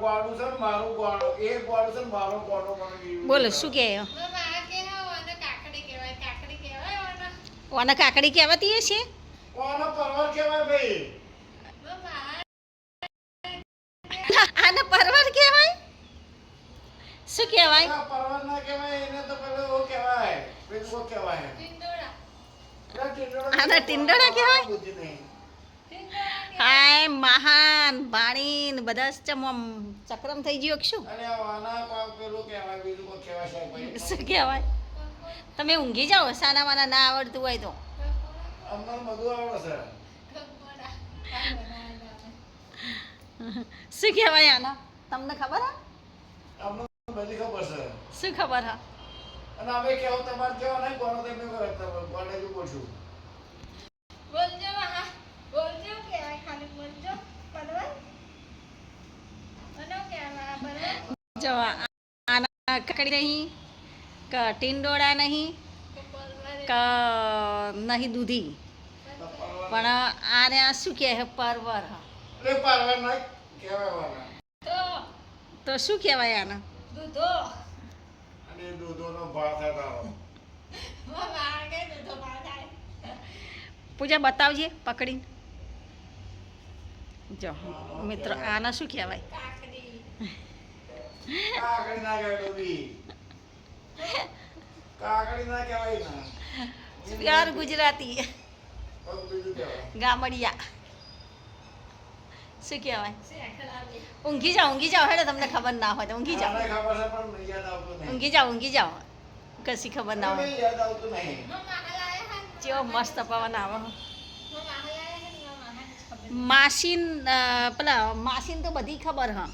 ગોળું છે મારું ગોળું એ ગોળું છે મારો ગોળો બોલો શું કહે ઓને કાકડી કહેવાતી હશે કોનો પરવર કહેવાય ભાઈ આને પરવર કહેવાય શું કહેવાય પરવર ના કહેવાય એને તો પેલું ઓ કહેવાય પેલું ઓ કહેવાય આને ટીંડોળા કહેવાય હાય મહાન બાણીન બધા જ આમ ચક્રમ થઈ ગયો કે શું અને આના પેલું કહેવાય બીજું કો કહેવાય છે ભાઈ શું કહેવાય તમે ઊંઘી જાઓ સાના માના ના આવડતું હોય તો અમને બધું આવડે છે શું કહેવાય આના તમને ખબર હા અમને બધી ખબર છે શું ખબર હા અને અમે કેવો તમારે કેવો નહીં કોનો તમે કોને જ બોલશું બોલજો હા બોલજો કહેવાય ખાલી બોલજો પરવર અને કહેવાય પરવર જો આના કાકડી નહીં કે ટીંડોળા નહીં કે નહીં દૂધી પણ આને આ શું કહે છે પરવર એ પરવર ના કહેવાય વાળા તો શું કહેવાય આને દૂધો અને દૂધોનો ભાવ થાય વાગે દૂધો વાગે પૂજા બતાવજે પકડીને જો મિત્રો આને શું કહેવાય કાકડી કાકડી ના કહેવાય ડોબી કાકડી ના કહેવાય ના પ્યોર ગુજરાતી બીજું કહેવાય ગામડિયા શું કહેવાય શેખડાવી ઊંઘી જાઓ હેડો તમને ખબર ના હોય તો ઊંઘી જાઓ આને ખબર છે પણ મને યાદ આવતું નહીં ઊંઘી જાઓ કશી ખબર ના મને હોય યાદ આવતું નહીં કેવો મસ્ત પવન આવે ખબર માસીન પેલા માસીન તો બધી ખબર હા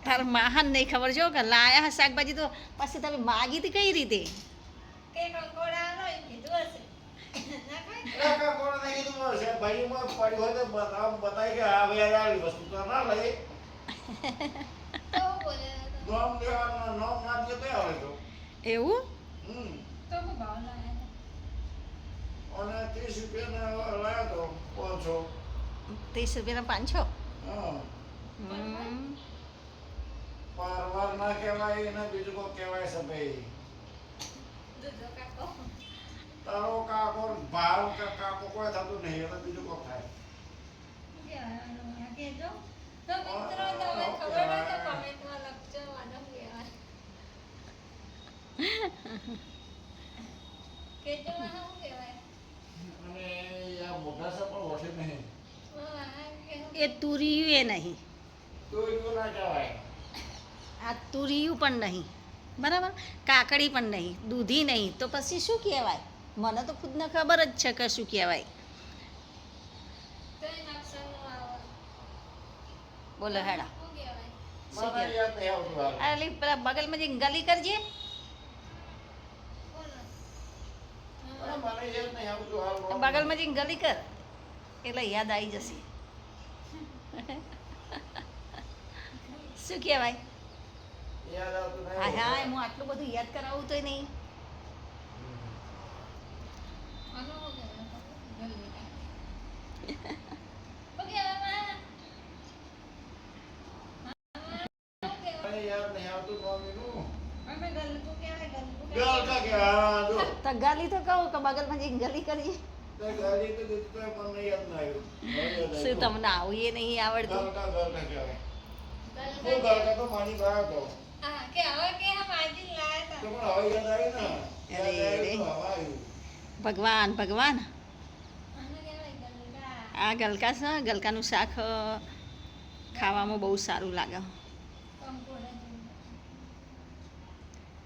તાર માહન નહીં ખબર જો કે લાયા હા શાકભાજી તો પછી તમે માગી હતી કઈ રીતે કે કંકોડા નો કીધું હશે ના ખાય કાકા કોણ નહીં કીધું છે ભાઈ માં પડ્યું હોય તો બતાવી કે આ ભાઈ આ વસ્તુ તો ના લઈ તો બોલે નોમ દેવાનો નોમ ના દે તો આવે તો એવું તો હું ભાવ લાયા અને 30 રૂપિયાના લાયો તો 500 ₹30 500 હા હમ. પરવર ના કહેવાય એને બીજું કોઈ કહેવાય છે ભાઈ દૂધો કાકો તારો કાકો ભાવ કે કાકો કોઈ થતું નહીં એટલે બીજું કોઈ થાય કેજો તો મિત્રો તમે ખબર હોય તો કોમેન્ટમાં લખજો આનો કહેવાય કેજો શું કહેવાય અને આ મોટા છે પણ ઓછે નહીં એ તુરિયું એ નહીં તો એવું ના કહેવાય આ તુરિયું પણ નહીં બરાબર કાકડી પણ નહીં દૂધી નહીં તો પછી શું કહેવાય મને તો ખુદને ખબર જ છે કે શું કહેવાય તો એ નકશાનું આવે બોલો હેડા શું કહેવાય શું મને કહેવાય? યાદ નહીં આવતું હાલ એટલે પેલા બગલમાં જે ગલી કરજે બોલો મને યાદ નહીં આવતું હાલ બગલમાં જે ગલી કર એટલે યાદ આવી જશે શું કહેવાય યાદ આવતું નહીં હા હા હું આટલું બધું યાદ કરાવું તોય નહીં આનો શું કહેવાય જલ્દી શું કહેવાય મને યાદ નહીં આવતું મમ્મીનું અમે ગલકું કહેવાય ગલકું ગલ કા કે હા જો તો ગલી તો કહું કે બગલમાં જે ગલી કરજે તે ગાડી તો દીધું તો મને યાદ ના આવ્યું મને યાદ શું આવ્યું. તમને આવું એ નહીં આવડતું ગલ કા કહેવાય હું ગલકા ગલ કા તો માની ગયો તો હા કે હવે કે હમ આજે લાયા તો હતા પણ હવે યાદ આવ્યું ને અરે યાદ રે. આવ્યું તો હવે આવ્યું ભગવાન ભગવાન આને કહેવાય ગલકા આ ગલકા છે ગલકાનું શાક ખાવામાં બહુ સારું લાગે કંકોડા જેવું.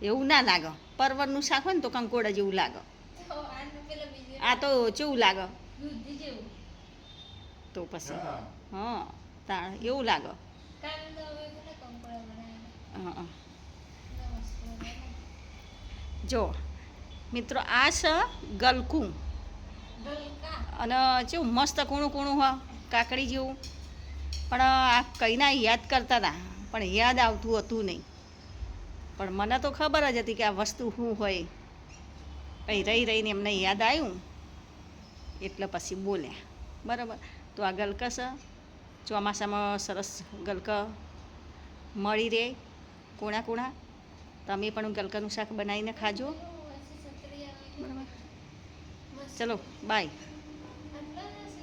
એવું ના લાગે પરવરનું શાક હોય ને તો કંકોડા જેવું લાગે તો આનું પેલા બીજું આ તો કેવું લાગે દૂધી જેવું તો પછી હા હા તાણ એવું લાગે કારણ તો હવે પેલા કંકોડા બનાવ્યા હં. મસ્ત બનાવ્યા. જો મિત્રો આ છે ગલકું ગલકા અને કેવું મસ્ત કૂણું કૂણું હોય કાકડી જેવું પણ આ કંઈના યાદ કરતા હતા પણ યાદ આવતું હતું નહીં પણ મને તો ખબર જ હતી કે આ વસ્તુ શું હોય કંઈ રહી રહીને એમને યાદ આવ્યું એટલે પછી બોલ્યા બરાબર તો આ ગલકસ ચોમાસામાં સરસ ગલકા મળી રહે કોણા કોણા. તમે પણ ગલકાનું શાક બનાવીને ખાજો. પછી સતરી આવે. બરાબર. મસ્ત. ચલો બાય.